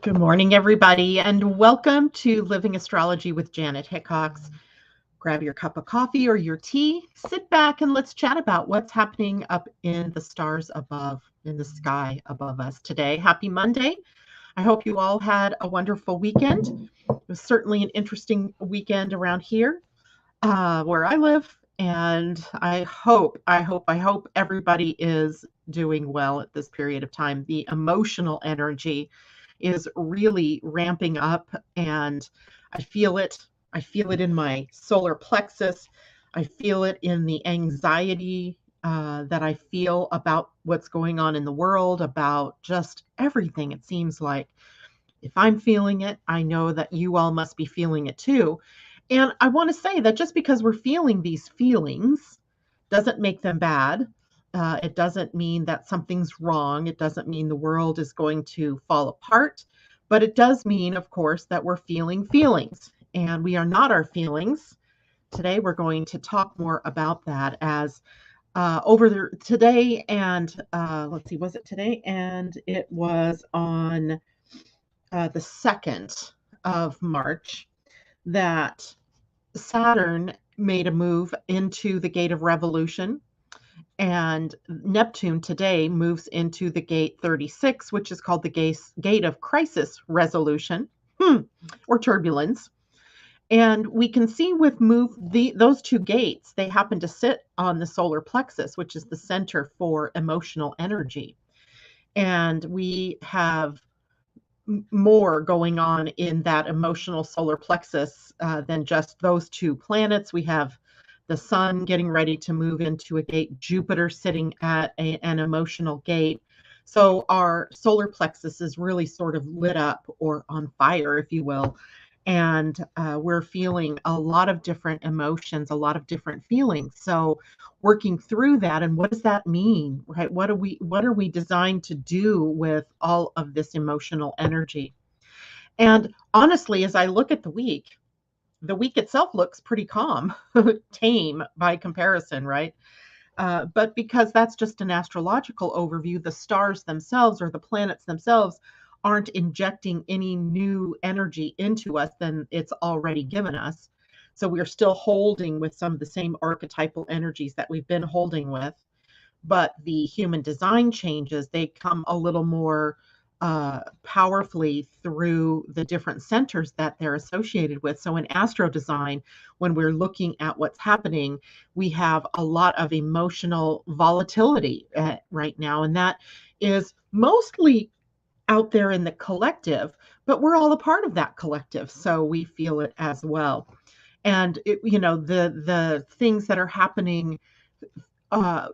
Good morning, everybody, and welcome to Living Astrology with Janet Hickox. Grab your cup of coffee or your tea, sit back, and let's chat about what's happening up in the stars above, in the sky above us today. Happy Monday. I hope you all had a wonderful weekend. It was certainly an interesting weekend around here where I live, and I hope everybody is doing well at this period of time. The emotional energy is really ramping up, and I feel it. I feel it in my solar plexus. I feel it in the anxiety that I feel about what's going on in the world, about just everything. It seems like if I'm feeling it, I know that you all must be feeling it too. And I want to say that just because we're feeling these feelings doesn't make them bad. It doesn't mean that something's wrong. It doesn't mean the world is going to fall apart. But it does mean, of course, that we're feeling feelings and we are not our feelings. Today, we're going to talk more about that as today and let's see, was it today? And it was on the 2nd of March that Saturn made a move into the gate of revolution, and Neptune today moves into the gate 36, which is called the gate of crisis resolution or turbulence. And we can see with those two gates, they happen to sit on the solar plexus, which is the center for emotional energy. And we have more going on in that emotional solar plexus than just those two planets. We have the sun getting ready to move into a gate, Jupiter sitting at an emotional gate. So our solar plexus is really sort of lit up or on fire, if you will. And we're feeling a lot of different emotions, a lot of different feelings. So working through that, and what does that mean, right? What are we designed to do with all of this emotional energy? And honestly, as I look at the week itself looks pretty calm, tame by comparison, right? But because that's just an astrological overview, the stars themselves or the planets themselves aren't injecting any new energy into us than it's already given us. So we're still holding with some of the same archetypal energies that we've been holding with, but the human design changes, they come a little more powerfully through the different centers that they're associated with. So in astro design, when we're looking at what's happening, we have a lot of emotional volatility right now, and that is mostly out there in the collective, but we're all a part of that collective, so we feel it as well. And the things that are happening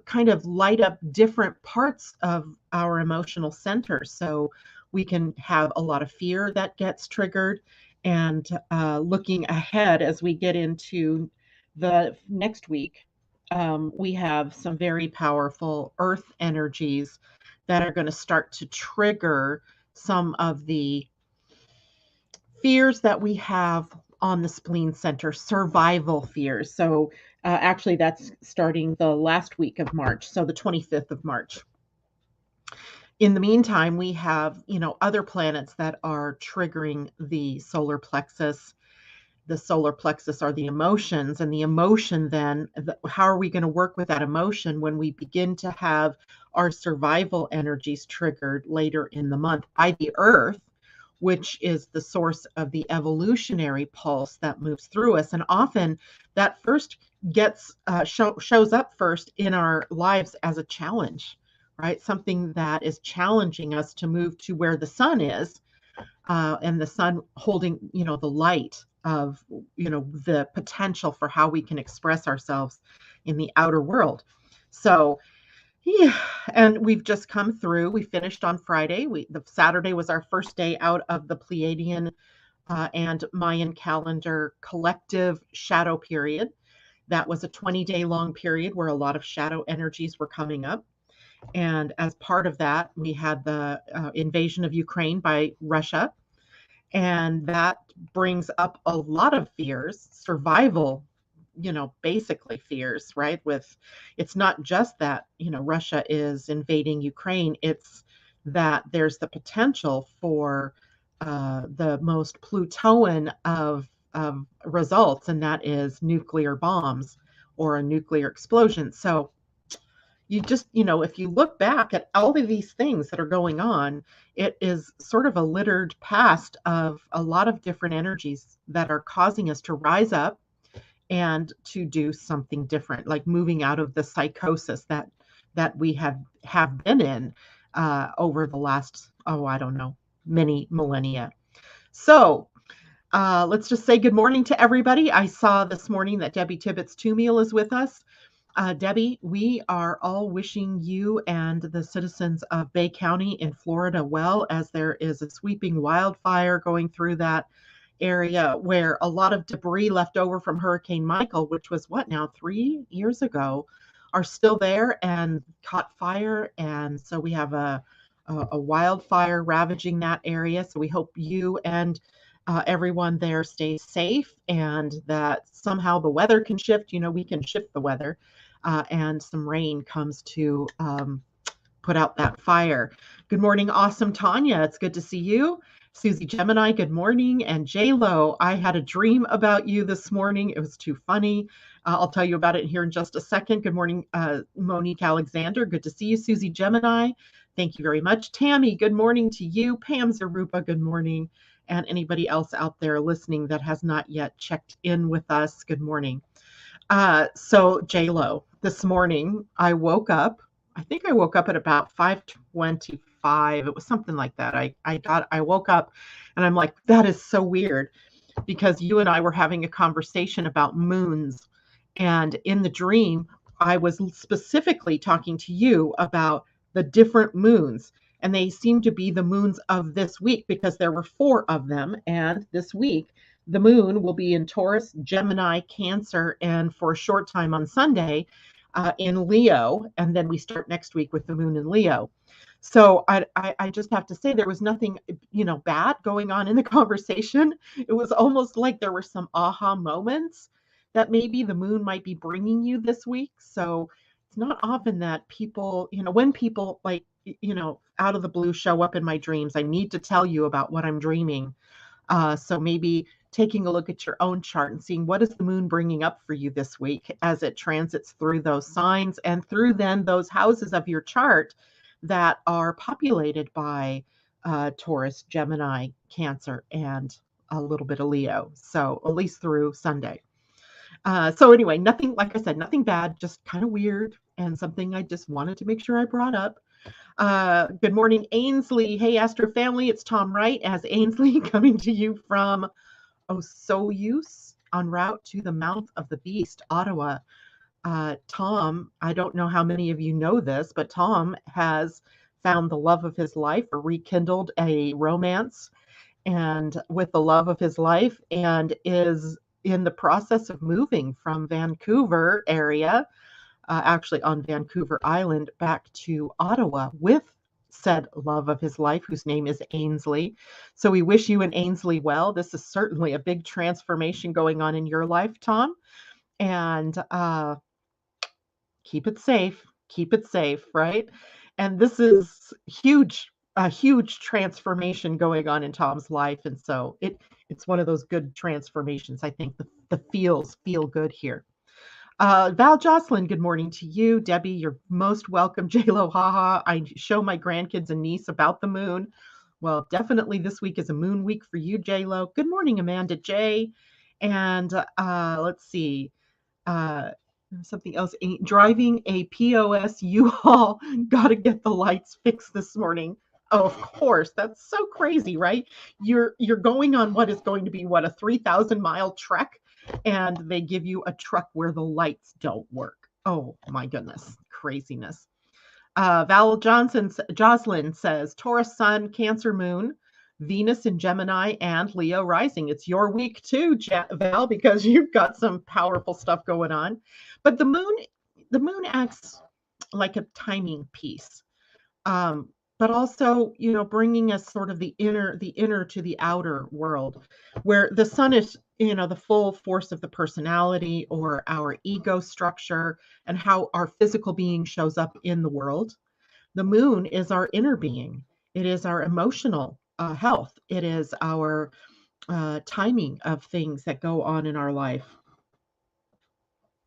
kind of light up different parts of our emotional center. So we can have a lot of fear that gets triggered. And looking ahead as we get into the next week, we have some very powerful earth energies that are going to start to trigger some of the fears that we have on the spleen center, survival fears. So actually, that's starting the last week of March, so the 25th of March. In the meantime, we have, other planets that are triggering the solar plexus. The solar plexus are the emotions, and the emotion then, how are we going to work with that emotion when we begin to have our survival energies triggered later in the month by the earth, which is the source of the evolutionary pulse that moves through us. And often that first shows up first in our lives as a challenge, right? Something that is challenging us to move to where the sun is, and the sun holding, the light of, the potential for how we can express ourselves in the outer world. So yeah, and we've just come through. We finished on Friday. The Saturday was our first day out of the Pleiadian and Mayan calendar collective shadow period. That was a 20-day long period where a lot of shadow energies were coming up. And as part of that, we had the invasion of Ukraine by Russia. And that brings up a lot of fears, survival, basically fears, right? It's not just that, Russia is invading Ukraine, it's that there's the potential for the most Plutoan of results, and that is nuclear bombs or a nuclear explosion. So you just, if you look back at all of these things that are going on, it is sort of a littered past of a lot of different energies that are causing us to rise up and to do something different, like moving out of the psychosis that we have been in over the last, I don't know, many millennia. So let's just say good morning to everybody. I saw this morning that Debbie Tibbetts Tumiel is with us. Debbie, we are all wishing you and the citizens of Bay County in Florida well, as there is a sweeping wildfire going through that area where a lot of debris left over from Hurricane Michael, which was 3 years ago, are still there and caught fire. And so we have a wildfire ravaging that area. So we hope you and everyone there stays safe, and that somehow the weather can shift. We can shift the weather, and some rain comes to put out that fire. Good morning, awesome Tanya. It's good to see you. Susie Gemini, good morning. And J-Lo, I had a dream about you this morning. It was too funny. I'll tell you about it here in just a second. Good morning, Monique Alexander. Good to see you, Susie Gemini. Thank you very much. Tammy, good morning to you. Pam Zarupa, good morning. And anybody else out there listening that has not yet checked in with us, good morning. So J-Lo, this morning I woke up. I think I woke up at about 5:25. It was something like that. I woke up and I'm like, that is so weird, because you and I were having a conversation about moons. And in the dream, I was specifically talking to you about the different moons. And they seem to be the moons of this week, because there were 4 of them. And this week, the moon will be in Taurus, Gemini, Cancer, and for a short time on Sunday in Leo. And then we start next week with the moon in Leo. So I just have to say, there was nothing, bad going on in the conversation. It was almost like there were some aha moments that maybe the moon might be bringing you this week. So it's not often that people, when people out of the blue show up in my dreams, I need to tell you about what I'm dreaming. So maybe taking a look at your own chart and seeing what is the moon bringing up for you this week as it transits through those signs and through then those houses of your chart that are populated by Taurus, Gemini, Cancer, and a little bit of Leo. So at least through Sunday. So anyway, nothing, like I said, nothing bad, just kind of weird, and something I just wanted to make sure I brought up. Good morning, Ainsley. Hey, Astro family, it's Tom Wright as Ainsley coming to you from Osoyoos en route to the mouth of the beast, Ottawa. Tom, I don't know how many of you know this, but Tom has found the love of his life, or rekindled a romance and with the love of his life, and is in the process of moving from Vancouver area, actually on Vancouver Island, back to Ottawa with said love of his life, whose name is Ainsley. So we wish you and Ainsley well. This is certainly a big transformation going on in your life, Tom. And keep it safe, right? And this is a huge transformation going on in Tom's life. And so it's one of those good transformations. I think the feels feel good here. Val Jocelyn, good morning to you. Debbie, you're most welcome. J-Lo, haha. I show my grandkids and niece about the moon. Well, definitely this week is a moon week for you, J-Lo. Good morning, Amanda J. And let's see. Something else. Driving a POS U-Haul. Got to get the lights fixed this morning. Oh, of course. That's so crazy, right? You're going on what is going to be, a 3,000-mile trek, and they give you a truck where the lights don't work. Oh, my goodness. Craziness. Val Jocelyn says, Taurus Sun, Cancer Moon, Venus in Gemini, and Leo rising. It's your week too, Val, because you've got some powerful stuff going on. But the moon acts like a timing piece. But also, bringing us sort of the inner to the outer world, where the sun is, the full force of the personality or our ego structure and how our physical being shows up in the world. The moon is our inner being. It is our emotional health. It is our timing of things that go on in our life.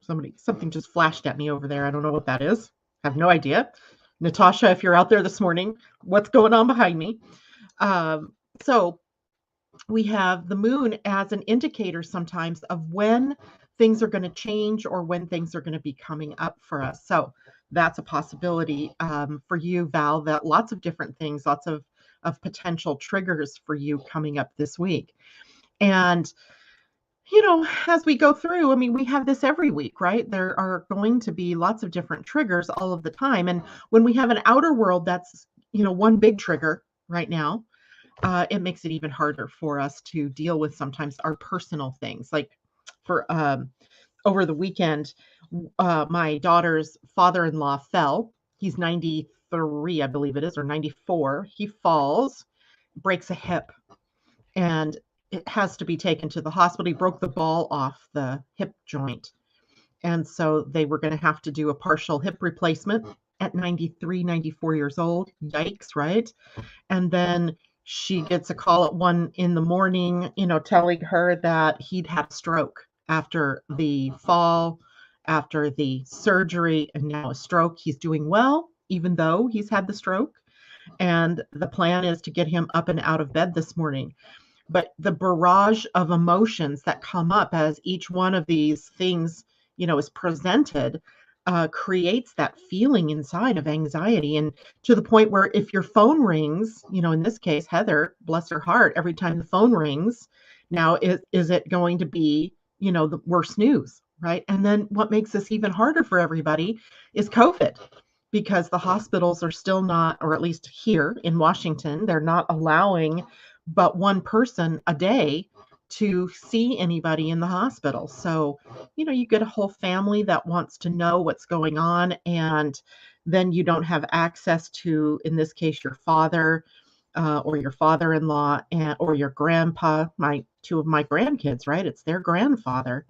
Something just flashed at me over there. I don't know what that is. I have no idea. Natasha, if you're out there this morning, what's going on behind me? So we have the moon as an indicator sometimes of when things are going to change or when things are going to be coming up for us. So that's a possibility for you, Val, that lots of different things, lots of potential triggers for you coming up this week. And as we go through, I mean, we have this every week, right? There are going to be lots of different triggers all of the time. And when we have an outer world that's, one big trigger right now, it makes it even harder for us to deal with sometimes our personal things. Like for over the weekend, my daughter's father-in-law fell. He's 93, I believe it is, or 94. He falls, breaks a hip, and it has to be taken to the hospital. He broke the ball off the hip joint. And so they were going to have to do a partial hip replacement at 93, 94 years old. Yikes, right? And then she gets a call at 1 a.m, telling her that he'd had a stroke after the fall, after the surgery, and now a stroke. He's doing well, even though he's had the stroke. And the plan is to get him up and out of bed this morning. But the barrage of emotions that come up as each one of these things, is presented, creates that feeling inside of anxiety, and to the point where if your phone rings, in this case, Heather, bless her heart, every time the phone rings, now is it going to be, the worst news, right? And then what makes this even harder for everybody is COVID, because the hospitals are still not, or at least here in Washington, they're not allowing but one person a day to see anybody in the hospital. So, you get a whole family that wants to know what's going on, and then you don't have access to, in this case, your father or your father-in-law or your grandpa, two of my grandkids, right? It's their grandfather.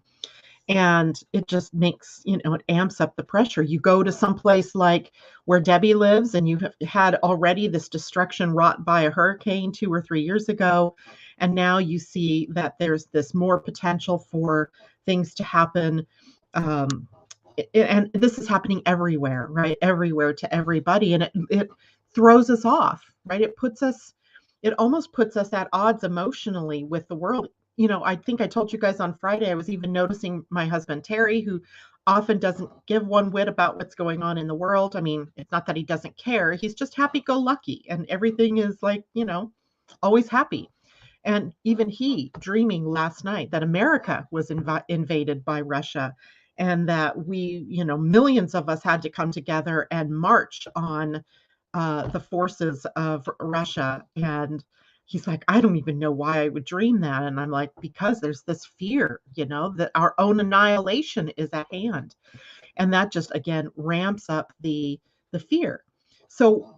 And it just makes, it amps up the pressure. You go to someplace like where Debbie lives, and you've had already this destruction wrought by a hurricane 2 or 3 years ago. And now you see that there's this more potential for things to happen. And this is happening everywhere, right? Everywhere to everybody. And it throws us off, right? It almost puts us at odds emotionally with the world. I think I told you guys on Friday, I was even noticing my husband, Terry, who often doesn't give one whit about what's going on in the world. I mean, it's not that he doesn't care. He's just happy-go-lucky, and everything is like, always happy. And even he dreaming last night that America was invaded by Russia, and that we, millions of us had to come together and march on the forces of Russia. And he's like, I don't even know why I would dream that. And I'm like, because there's this fear, that our own annihilation is at hand. And that just, again, ramps up the fear. So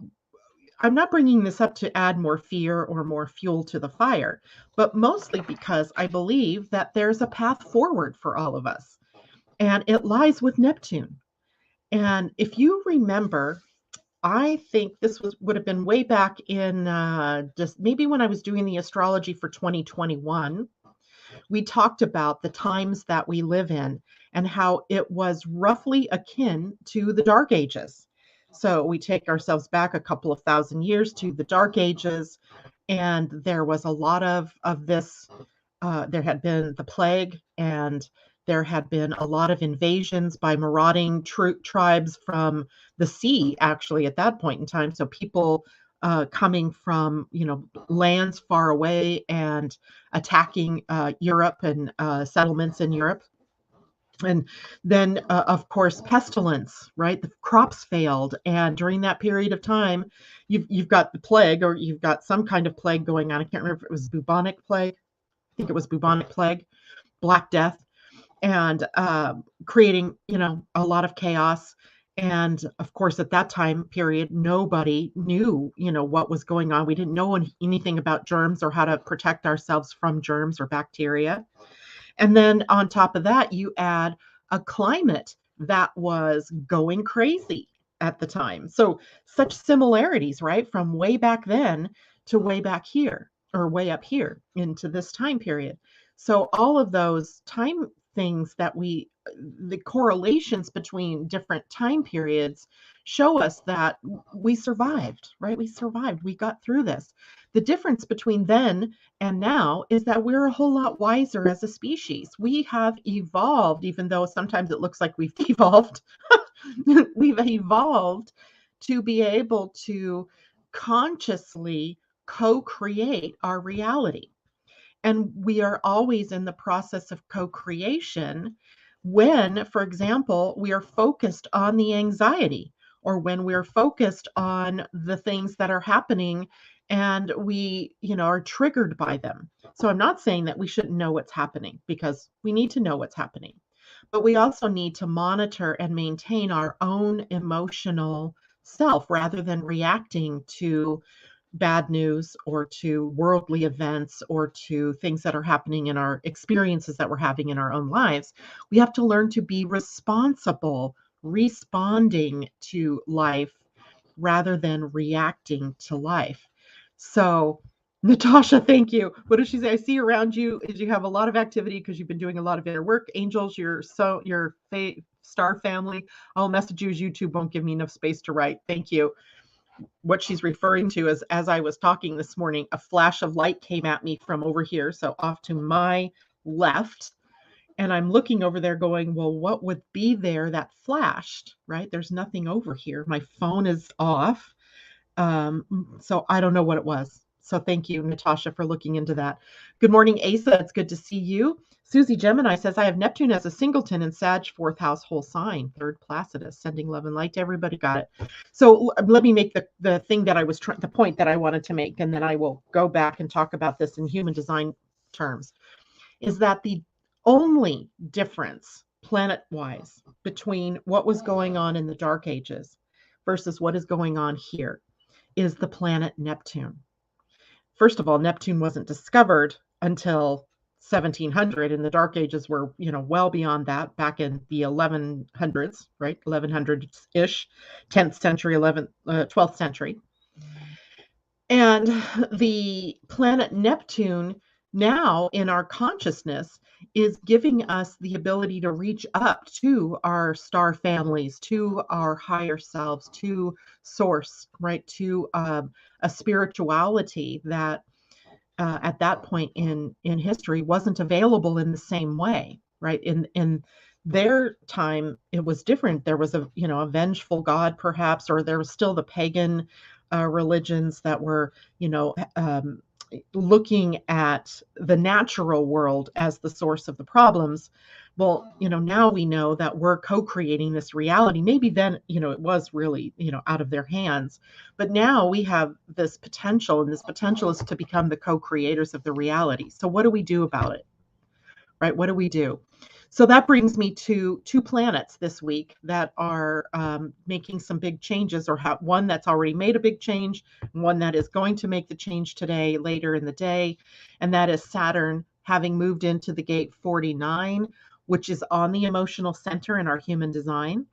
I'm not bringing this up to add more fear or more fuel to the fire, but mostly because I believe that there's a path forward for all of us. And it lies with Neptune. And if you remember, I think this would have been way back in just maybe when I was doing the astrology for 2021. We talked about the times that we live in and how it was roughly akin to the Dark Ages. So we take ourselves back a couple of thousand years to the Dark Ages, and there was a lot of this. There had been the plague, and there had been a lot of invasions by marauding tribes from the sea, actually, at that point in time. So people coming from, lands far away and attacking Europe and settlements in Europe. And then, of course, pestilence, right? The crops failed. And during that period of time, you've got the plague, or you've got some kind of plague going on. I can't remember if it was bubonic plague. I think it was bubonic plague, Black Death, and creating, a lot of chaos. And of course, at that time period, nobody knew, what was going on. We didn't know anything about germs or how to protect ourselves from germs or bacteria. And then on top of that, you add a climate that was going crazy. at the time. So such similarities, right? From way back then to way back here, or way up here into this time period. So all of those time things that the correlations between different time periods show us that we survived, right? We survived. We got through this. The difference between then and now is that we're a whole lot wiser as a species. We have evolved, even though sometimes it looks like we've devolved. We've evolved to be able to consciously co-create our reality. And we are always in the process of co-creation when, for example, we are focused on the anxiety, or when we're focused on the things that are happening and we, are triggered by them. So I'm not saying that we shouldn't know what's happening, because we need to know what's happening. But we also need to monitor and maintain our own emotional self rather than reacting to bad news or to worldly events or to things that are happening in our experiences that we're having in our own lives. We have to learn to be responsible, responding to life rather than reacting to life. So, Natasha, thank you. What does she say? I see around you is you have a lot of activity because you've been doing a lot of inner work. Angels, your star family. I'll message you as YouTube won't give me enough space to write. Thank you. What she's referring to is, as I was talking this morning, a flash of light came at me from over here, so off to my left. And I'm looking over there going, well, what would be there that flashed, right? There's nothing over here. My phone is off. So I don't know what it was. So thank you, Natasha, for looking into that. Good morning, Asa. It's good to see you. Susie Gemini says, I have Neptune as a singleton in Sag, fourth house, whole sign, third Placidus, sending love and light to everybody. Got it. So let me make the thing that I was the point that I wanted to make, and then I will go back and talk about this in human design terms, is that the only difference planet-wise between what was going on in the Dark Ages versus what is going on here is the planet Neptune. First of all, Neptune wasn't discovered until 1700, and the Dark Ages were, well beyond that, back in the 1100s, right? 1100s-ish, 10th century, 12th century. And the planet Neptune now in our consciousness is giving us the ability to reach up to our star families, to our higher selves, to source, right? To a spirituality that at that point in history wasn't available in the same way, right? In their time, it was different. There was a vengeful god, perhaps, or there was still the pagan religions that were, looking at the natural world as the source of the problems. Well, now we know that we're co-creating this reality. Maybe then, it was really, out of their hands. But now we have this potential, and this potential is to become the co-creators of the reality. So what do we do about it? Right? What do we do? So that brings me to two planets this week that are making some big changes, or one that's already made a big change, one that is going to make the change today, later in the day. And that is Saturn having moved into the gate 49, which is on the emotional center in our human design.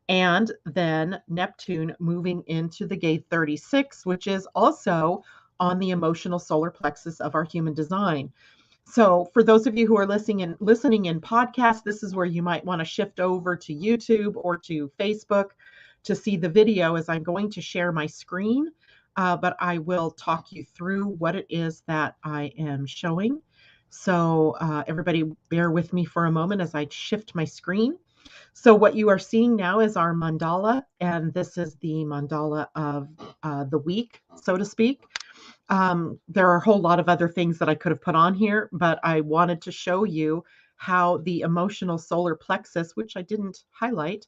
And then Neptune moving into the gate 36, which is also on the emotional solar plexus of our human design. So for those of you who are listening in podcasts, this is where you might want to shift over to YouTube or to Facebook to see the video, as I'm going to share my screen, but I will talk you through what it is that I am showing. So everybody bear with me for a moment as I shift my screen. So what you are seeing now is our mandala, and this is the mandala of the week, so to speak. There are a whole lot of other things that I could have put on here, but I wanted to show you how the emotional solar plexus, which I didn't highlight,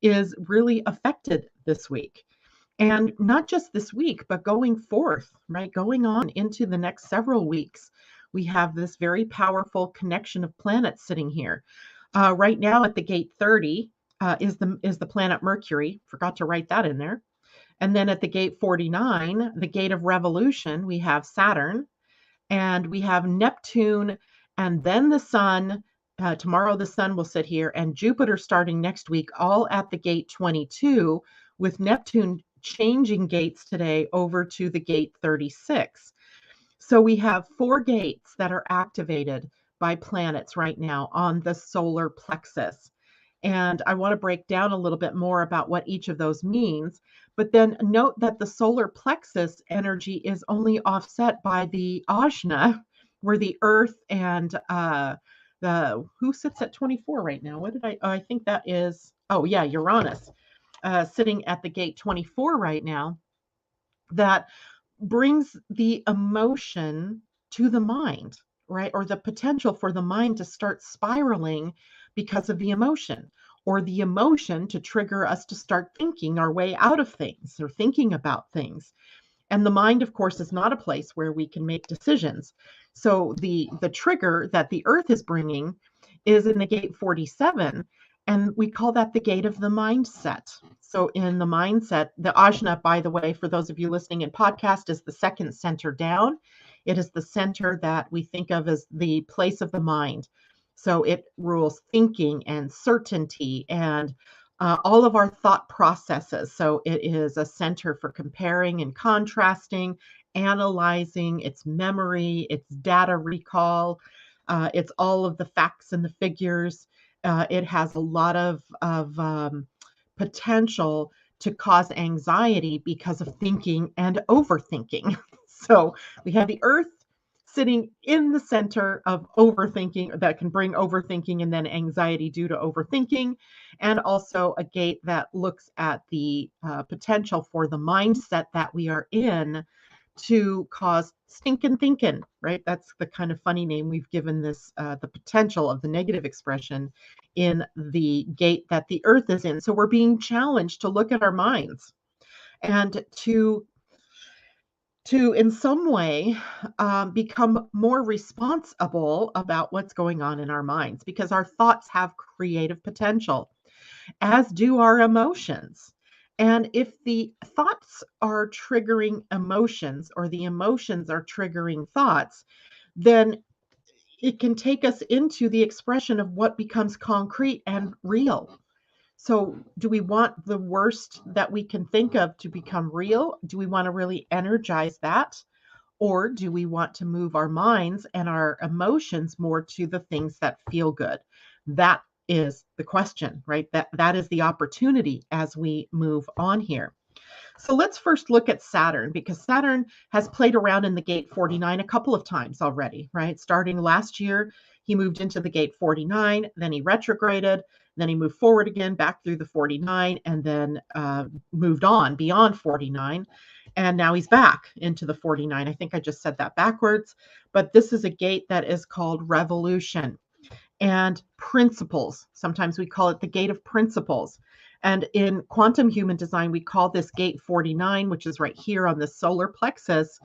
is really affected this week. And not just this week, but going forth, right? Going on into the next several weeks, we have this very powerful connection of planets sitting here. Right now at the gate 30 is the planet Mercury. Forgot to write that in there. And then at the gate 49, the gate of revolution, we have Saturn, and we have Neptune, and then the sun. Tomorrow the sun will sit here, and Jupiter starting next week, all at the gate 22, with Neptune changing gates today over to the gate 36. So we have 4 gates that are activated by planets right now on the solar plexus. And I want to break down a little bit more about what each of those means. But then note that the solar plexus energy is only offset by the ajna, where the Earth and the who sits at 24 right now? What did I think that is? Oh yeah, Uranus, sitting at the gate 24 right now. That brings the emotion to the mind, right? Or the potential for the mind to start spiraling because of the emotion, or the emotion to trigger us to start thinking our way out of things or thinking about things. And the mind, of course, is not a place where we can make decisions. So the trigger that the Earth is bringing is in the gate 47, and we call that the gate of the mindset. So in the mindset, the ajna, by the way, for those of you listening in podcast, is the second center down. It is the center that we think of as the place of the mind. So it rules thinking and certainty and all of our thought processes. So it is a center for comparing and contrasting, analyzing, its memory, its data recall, it's all of the facts and the figures. It has a lot of potential to cause anxiety because of thinking and overthinking. So we have the Earth sitting in the center of overthinking that can bring overthinking and then anxiety due to overthinking, and also a gate that looks at the potential for the mindset that we are in to cause stinking thinking, right? That's the kind of funny name we've given this, the potential of the negative expression in the gate that the Earth is in. So we're being challenged to look at our minds and to in some way become more responsible about what's going on in our minds, because our thoughts have creative potential, as do our emotions. And if the thoughts are triggering emotions, or the emotions are triggering thoughts, then it can take us into the expression of what becomes concrete and real. So, do we want the worst that we can think of to become real? Do we want to really energize that? Or do we want to move our minds and our emotions more to the things that feel good? That is the question, right? That is the opportunity as we move on here. So let's first look at Saturn, because Saturn has played around in the gate 49 a couple of times already, right? Starting last year, he moved into the gate 49, then he retrograded, then he moved forward again back through the 49, and then moved on beyond 49. And now he's back into the 49. I think I just said that backwards, but this is a gate that is called revolution and principles. Sometimes we call it the gate of principles. And in quantum human design, we call this gate 49, which is right here on the solar plexus,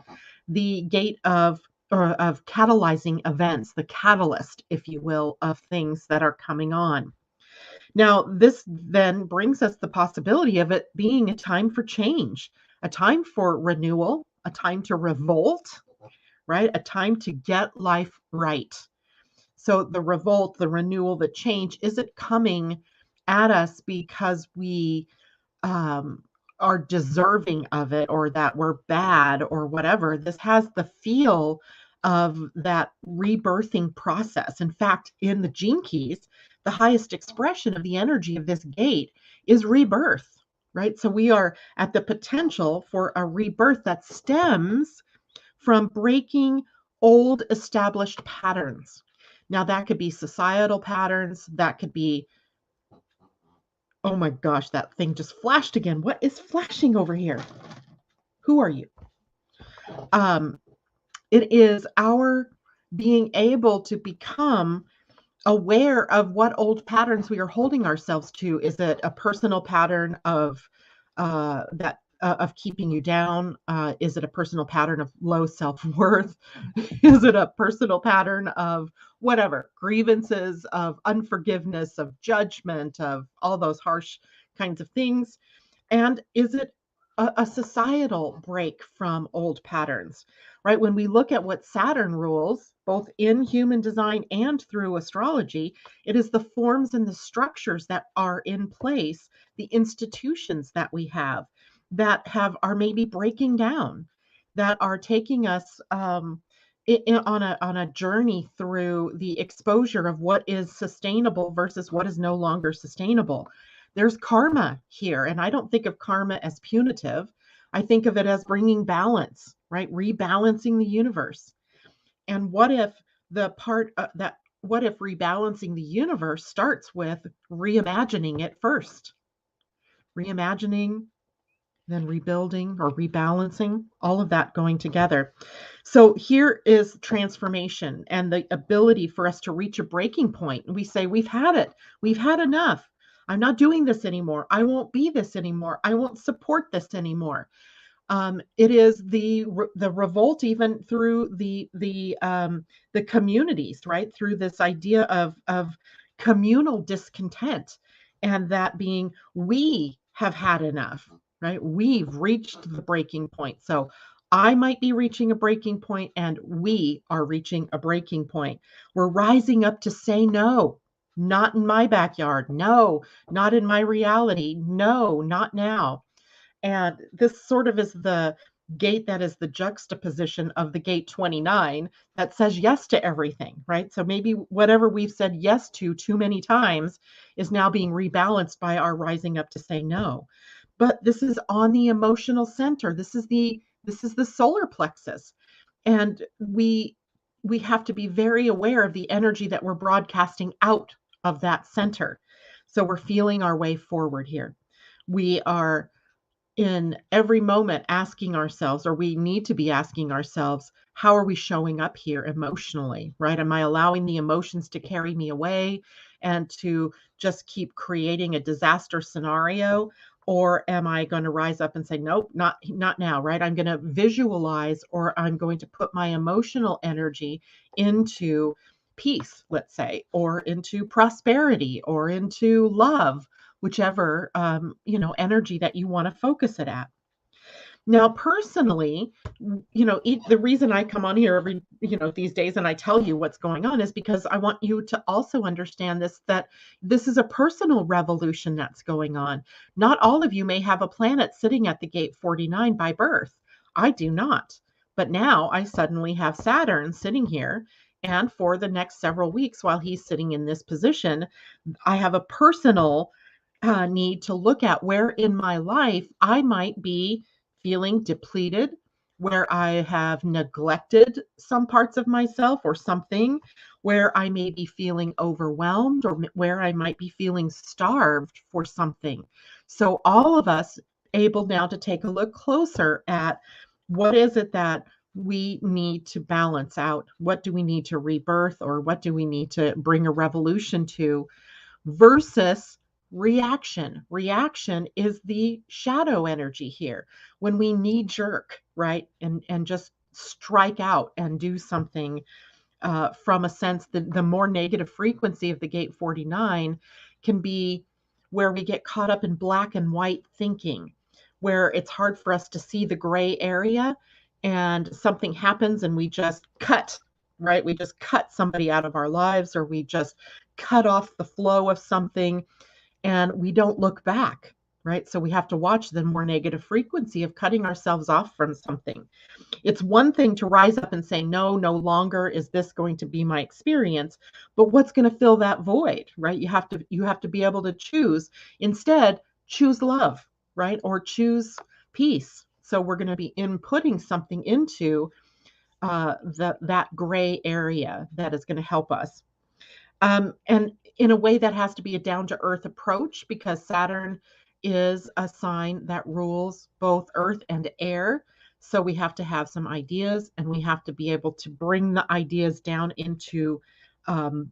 the gate of catalyzing events, the catalyst, if you will, of things that are coming on. Now, this then brings us the possibility of it being a time for change, a time for renewal, a time to revolt, right? A time to get life right. So the revolt, the renewal, the change isn't coming at us because we are deserving of it, or that we're bad or whatever. This has the feel of that rebirthing process. In fact, in the gene keys, the highest expression of the energy of this gate is rebirth, right? So we are at the potential for a rebirth that stems from breaking old established patterns. Now, that could be societal patterns. That could be, oh my gosh, that thing just flashed again. What is flashing over here? Who are you? It is our being able to become aware of what old patterns we are holding ourselves to. Is it a personal pattern of of keeping you down? Is it a personal pattern of low self-worth? Is it a personal pattern of whatever, grievances, of unforgiveness, of judgment, of all those harsh kinds of things? And is it a societal break from old patterns, right? When we look at what Saturn rules, both in human design and through astrology, it is the forms and the structures that are in place, the institutions that we have that are maybe breaking down, that are taking us on a journey through the exposure of what is sustainable versus what is no longer sustainable. There's karma here, and I don't think of karma as punitive. I think of it as bringing balance, right? Rebalancing the universe. And what if what if rebalancing the universe starts with reimagining it first? Reimagining, then rebuilding or rebalancing, all of that going together. So here is transformation and the ability for us to reach a breaking point. We say, we've had it. We've had enough. I'm not doing this anymore. I won't be this anymore. I won't support this anymore. It is the revolt even through the communities, right? Through this idea of communal discontent, and that being, we have had enough, right? We've reached the breaking point. So I might be reaching a breaking point, and we are reaching a breaking point. We're rising up to say no. Not in my backyard. No, not in my reality. No, not now. And this sort of is the gate that is the juxtaposition of the gate 29 that says yes to everything, right? So maybe whatever we've said yes to too many times is now being rebalanced by our rising up to say no. But this is on the emotional center. This is the solar plexus. And we have to be very aware of the energy that we're broadcasting out of that center. So we're feeling our way forward here. We are in every moment asking ourselves, or we need to be asking ourselves, how are we showing up here emotionally, right? Am I allowing the emotions to carry me away and to just keep creating a disaster scenario? Or am I going to rise up and say, nope, not now, right? I'm going to visualize, or I'm going to put my emotional energy into peace, let's say, or into prosperity, or into love, whichever energy that you want to focus it at. Now, personally, the reason I come on here every these days and I tell you what's going on is because I want you to also understand that this is a personal revolution that's going on. Not all of you may have a planet sitting at the gate 49 by birth. I do not. But now I suddenly have Saturn sitting here, and for the next several weeks while he's sitting in this position, I have a personal need to look at where in my life I might be feeling depleted, where I have neglected some parts of myself or something, where I may be feeling overwhelmed, or where I might be feeling starved for something. So all of us able now to take a look closer at what is it that we need to balance out? What do we need to rebirth, or what do we need to bring a revolution to, versus reaction. Reaction is the shadow energy here. When we knee jerk, right? And just strike out and do something from a sense that the more negative frequency of the gate 49 can be where we get caught up in black and white thinking, where it's hard for us to see the gray area, and something happens and we just cut, right? We just cut somebody out of our lives, or we just cut off the flow of something, and we don't look back, right? So we have to watch the more negative frequency of cutting ourselves off from something. It's one thing to rise up and say, no, no longer is this going to be my experience, but what's going to fill that void, right? You have to be able to choose. Instead, choose love, right? Or choose peace. So we're going to be inputting something into that gray area that is going to help us. And in a way that has to be a down to earth approach, because Saturn is a sign that rules both earth and air. So we have to have some ideas, and we have to be able to bring the ideas down into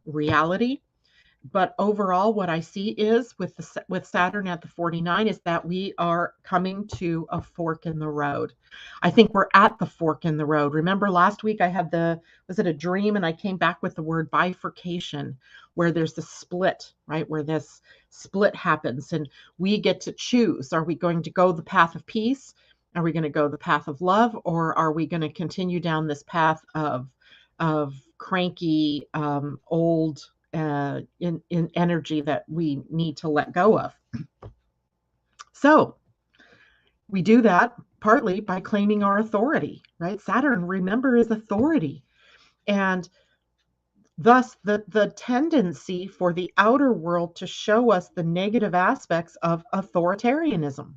reality. But overall, what I see is with Saturn at the 49 is that we are coming to a fork in the road. I think we're at the fork in the road. Remember last week I had was it a dream, and I came back with the word bifurcation. where there's the split, right? Where this split happens and we get to choose. Are we going to go the path of peace? Are we going to go the path of love? Or are we going to continue down this path of cranky, old in energy that we need to let go of? So we do that partly by claiming our authority, right? Saturn, remember, is authority. And thus, the tendency for the outer world to show us the negative aspects of authoritarianism.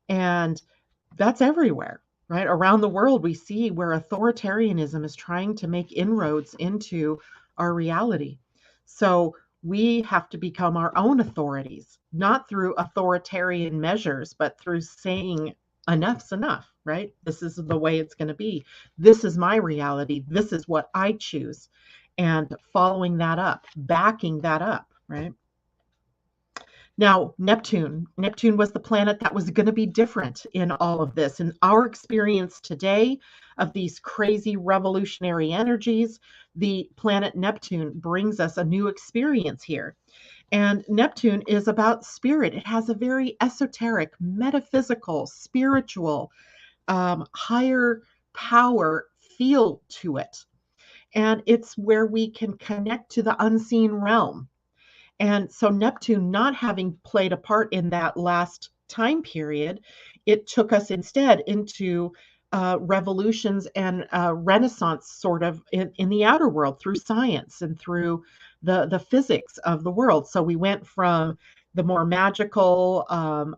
And that's everywhere, right? Around the world, we see where authoritarianism is trying to make inroads into our reality. So we have to become our own authorities, not through authoritarian measures, but through saying enough's enough, right? This is the way it's going to be. This is my reality. This is what I choose. And following that up, backing that up, right? Now, Neptune was the planet that was going to be different in all of this. And our experience today of these crazy revolutionary energies, the planet Neptune brings us a new experience here. And Neptune is about spirit. It has a very esoteric, metaphysical, spiritual, higher power feel to it. And it's where we can connect to the unseen realm. And so Neptune not having played a part in that last time period, it took us instead into revolutions and renaissance sort of in the outer world through science and through the physics of the world. So we went from the more magical,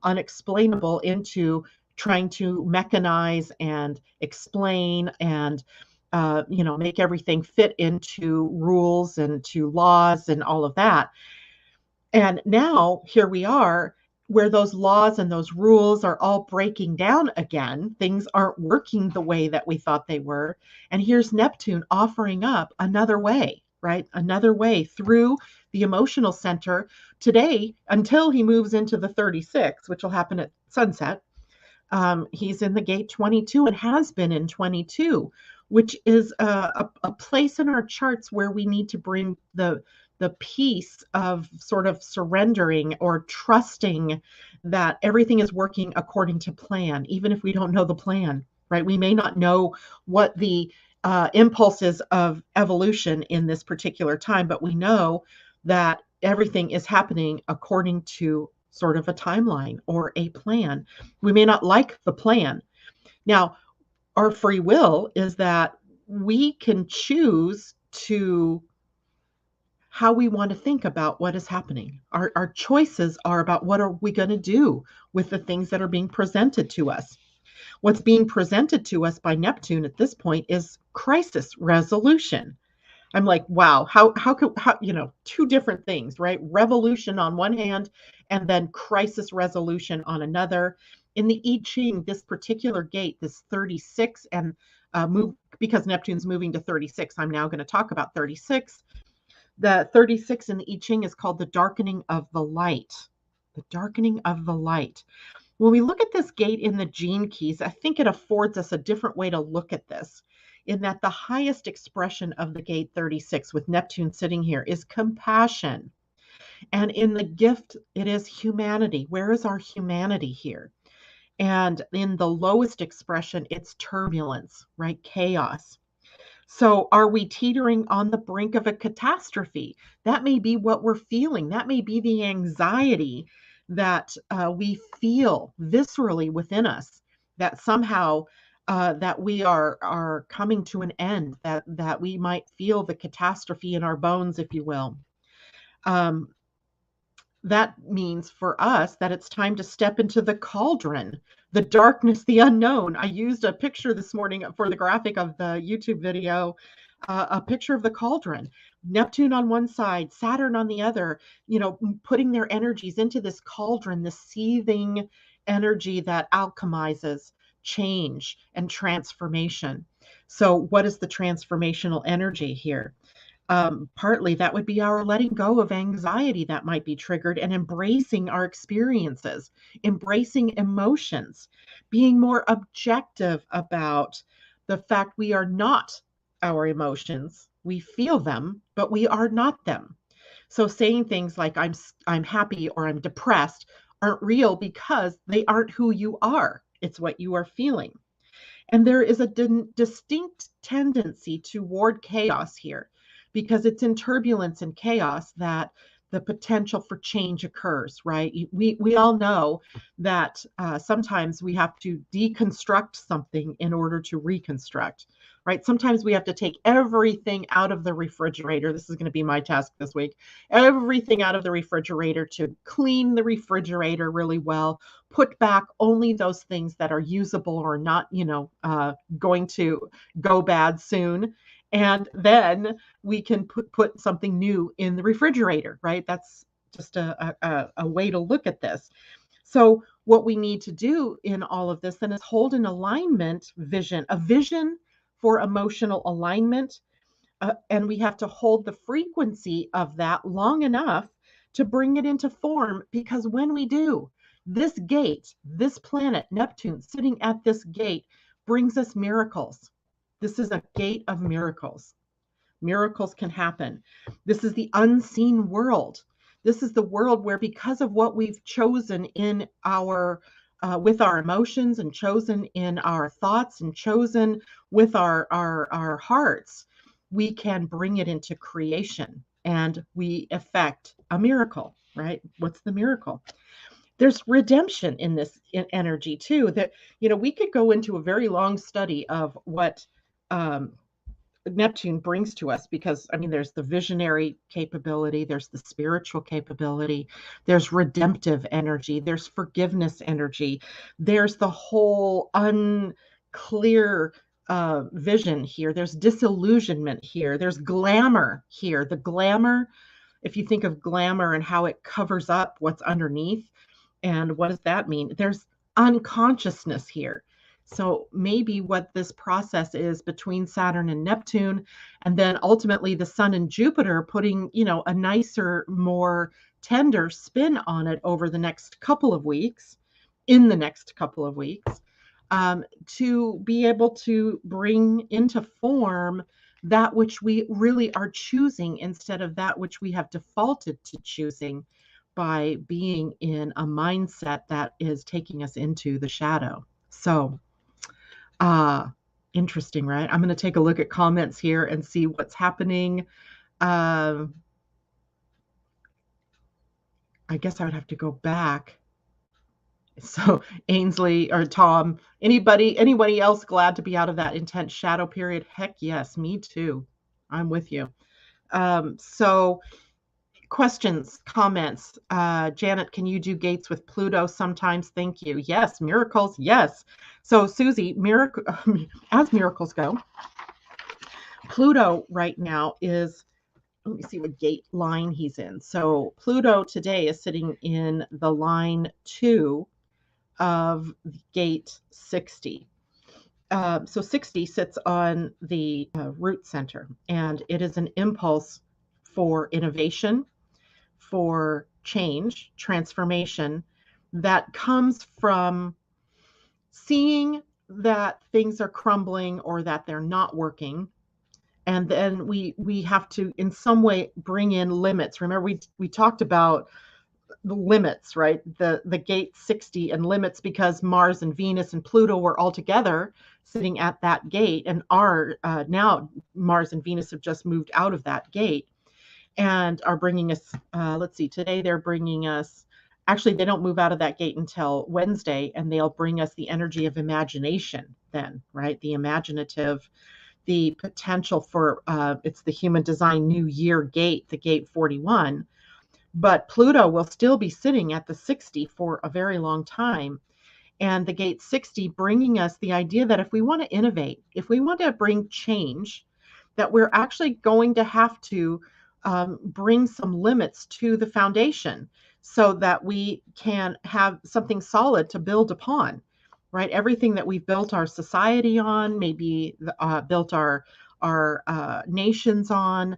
unexplainable into trying to mechanize and explain and make everything fit into rules and to laws and all of that. And now here we are where those laws and those rules are all breaking down again. Things aren't working the way that we thought they were. And here's Neptune offering up another way, right? Another way through the emotional center today until he moves into the 36, which will happen at sunset. He's in the gate 22 and has been in 22, which is a place in our charts where we need to bring the piece of sort of surrendering or trusting that everything is working according to plan, even if we don't know the plan, right? We may not know what the impulses of evolution in this particular time, but we know that everything is happening according to sort of a timeline or a plan. We may not like the plan. Now, our free will is that we can choose to how we want to think about what is happening. Our choices are about what are we going to do with the things that are being presented to us. What's being presented to us by Neptune at this point is crisis resolution. I'm like, wow, how two different things, right? Revolution on one hand, and then crisis resolution on another. In the I Ching, this particular gate, this 36, and because Neptune's moving to 36, I'm now going to talk about 36. The 36 in the I Ching is called the darkening of the light. The darkening of the light. When we look at this gate in the gene keys, I think it affords us a different way to look at this, in that the highest expression of the gate 36 with Neptune sitting here is compassion. And in the gift, it is humanity. Where is our humanity here? And in the lowest expression, it's turbulence, right? Chaos. So are we teetering on the brink of a catastrophe? That may be what we're feeling. That may be the anxiety that we feel viscerally within us, that somehow that we are coming to an end, that we might feel the catastrophe in our bones, if you will. That means for us that it's time to step into the cauldron, the darkness, the unknown. I used a picture this morning for the graphic of the YouTube video, a picture of the cauldron. Neptune on one side, Saturn on the other, putting their energies into this cauldron, this seething energy that alchemizes change and transformation. So what is the transformational energy here? Partly that would be our letting go of anxiety that might be triggered and embracing our experiences, embracing emotions, being more objective about the fact we are not our emotions. We feel them, but we are not them. So saying things like I'm happy or I'm depressed aren't real because they aren't who you are. It's what you are feeling. And there is a distinct tendency toward chaos here because it's in turbulence and chaos that the potential for change occurs, right? We all know that sometimes we have to deconstruct something in order to reconstruct, right? Sometimes we have to take everything out of the refrigerator. This is going to be my task this week. Everything out of the refrigerator to clean the refrigerator really well, put back only those things that are usable or not, going to go bad soon. And then we can put something new in the refrigerator, right? That's just a way to look at this. So what we need to do in all of this then is hold an alignment vision, a vision for emotional alignment. And we have to hold the frequency of that long enough to bring it into form, because when we do, this gate, this planet, Neptune, sitting at this gate brings us miracles. This is a gate of miracles. Miracles can happen. This is the unseen world. This is the world where, because of what we've chosen in our with our emotions and chosen in our thoughts and chosen with our hearts, we can bring it into creation and we effect a miracle, right? What's the miracle? There's redemption in this energy too, that, we could go into a very long study of what Neptune brings to us, because there's the visionary capability, there's the spiritual capability, there's redemptive energy, there's forgiveness energy, there's the whole unclear vision here, there's disillusionment here, there's glamour here. The glamour, if you think of glamour and how it covers up what's underneath, and what does that mean? There's unconsciousness here. So maybe what this process is between Saturn and Neptune, and then ultimately the Sun and Jupiter putting, a nicer, more tender spin on it over the next couple of weeks, to be able to bring into form that which we really are choosing instead of that which we have defaulted to choosing by being in a mindset that is taking us into the shadow. So, interesting, right? I'm going to take a look at comments here and see what's happening. I guess I would have to go back. So Ainsley or Tom, anybody else glad to be out of that intense shadow period? Heck yes, me too. I'm with you. So questions, comments. Janet, can you do gates with Pluto sometimes? Thank you. Yes. Miracles. Yes. So Susie, as miracles go, Pluto right now is, let me see what gate line he's in. So Pluto today is sitting in the line 2 of gate 60. So 60 sits on the root center, and it is an impulse for innovation, for change, transformation, that comes from seeing that things are crumbling or that they're not working. And then we have to in some way bring in limits. Remember, we talked about the limits, right? The gate 60 and limits, because Mars and Venus and Pluto were all together sitting at that gate, and are now Mars and Venus have just moved out of that gate and are bringing us, let's see, today they're bringing us, actually they don't move out of that gate until Wednesday, and they'll bring us the energy of imagination then, right? The imaginative, the potential for, it's the human design new year gate, the gate 41. But Pluto will still be sitting at the 60 for a very long time. And the gate 60 bringing us the idea that if we want to innovate, if we want to bring change, that we're actually going to have to bring some limits to the foundation so that we can have something solid to build upon, right? Everything that we've built our society on, maybe built our nations on,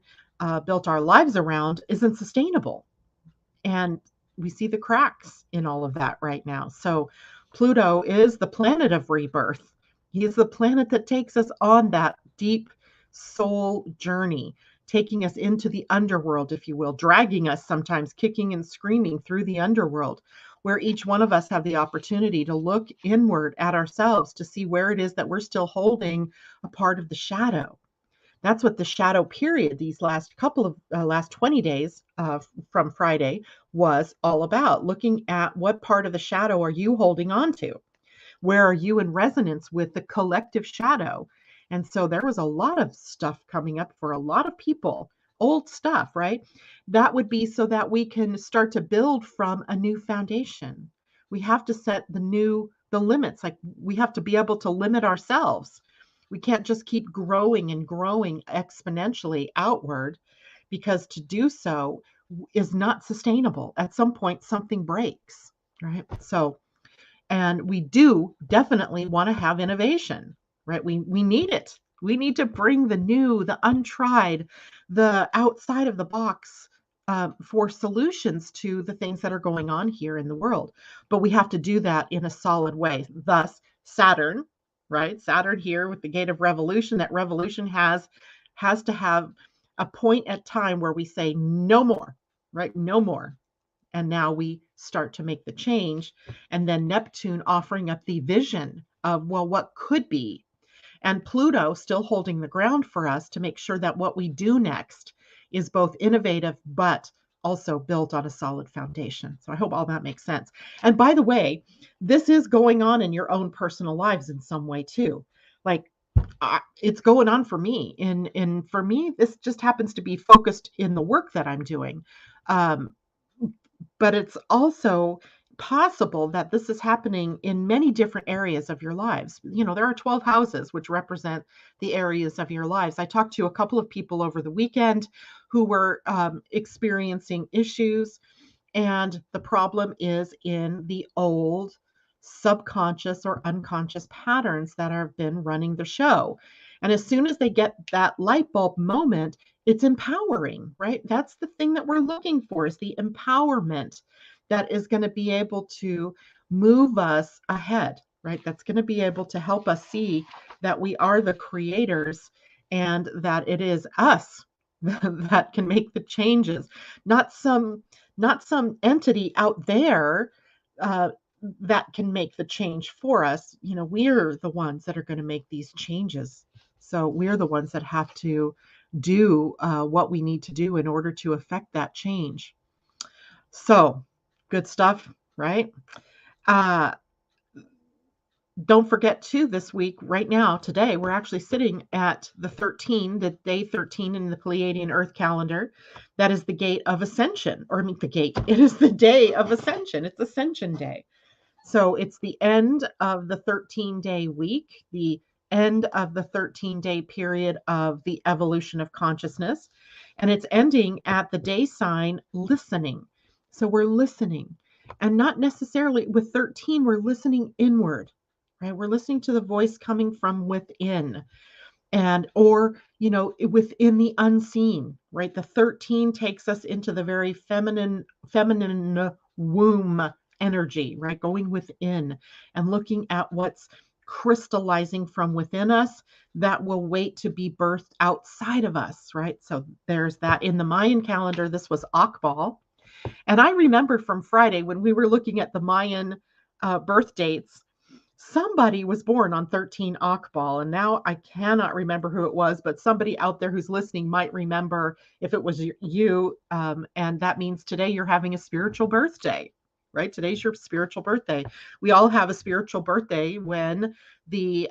built our lives around, isn't sustainable. And we see the cracks in all of that right now. So Pluto is the planet of rebirth. He is the planet that takes us on that deep soul journey taking us into the underworld, if you will, dragging us sometimes, kicking and screaming through the underworld, where each one of us have the opportunity to look inward at ourselves to see where it is that we're still holding a part of the shadow. That's what the shadow period, these last 20 days from Friday, was all about. Looking at what part of the shadow are you holding on to? Where are you in resonance with the collective shadow? And so there was a lot of stuff coming up for a lot of people, old stuff, right? That would be so that we can start to build from a new foundation. We have to set the limits. Like, we have to be able to limit ourselves. We can't just keep growing and growing exponentially outward, because to do so is not sustainable. At some point, something breaks, right? So, and we do definitely want to have innovation, right? We need it. We need to bring the new, the untried, the outside of the box for solutions to the things that are going on here in the world. But we have to do that in a solid way. Thus, Saturn, right? Saturn here with the gate of revolution. That revolution has to have a point at time where we say no more, right? No more. And now we start to make the change. And then Neptune offering up the vision of, well, what could be. And Pluto still holding the ground for us to make sure that what we do next is both innovative, but also built on a solid foundation. So I hope all that makes sense. And by the way, this is going on in your own personal lives in some way too. Like, it's going on for me. And for me, this just happens to be focused in the work that I'm doing. But it's also possible that this is happening in many different areas of your lives. You know, there are 12 houses which represent the areas of your lives. I talked to a couple of people over the weekend who were experiencing issues, and the problem is in the old subconscious or unconscious patterns that have been running the show. And as soon as they get that light bulb moment, it's empowering, right? That's the thing that we're looking for, is the empowerment that is going to be able to move us ahead, right? That's going to be able to help us see that we are the creators and that it is us that can make the changes, not some entity out there that can make the change for us. You know, we're the ones that are going to make these changes. So we're the ones that have to do what we need to do in order to affect that change. So good stuff, right? Don't forget too, this week, right now, today, we're actually sitting at the day 13 in the Pleiadian-Earth calendar. That is the gate of ascension, or I mean it is the day of ascension. It's Ascension Day. So it's the end of the 13-day week, the end of the 13-day period of the evolution of consciousness. And it's ending at the day sign listening. So we're listening, and not necessarily with 13, we're listening inward, right? We're listening to the voice coming from within, and, or, you know, within the unseen, right? The 13 takes us into the very feminine womb energy, right? Going within and looking at what's crystallizing from within us that will wait to be birthed outside of us, right? So there's that. In the Mayan calendar, this was Akbal. And I remember from Friday when we were looking at the Mayan birth dates, somebody was born on 13 Akbal, and now I cannot remember who it was, but somebody out there who's listening might remember if it was you. And that means today you're having a spiritual birthday, right? Today's your spiritual birthday. We all have a spiritual birthday when the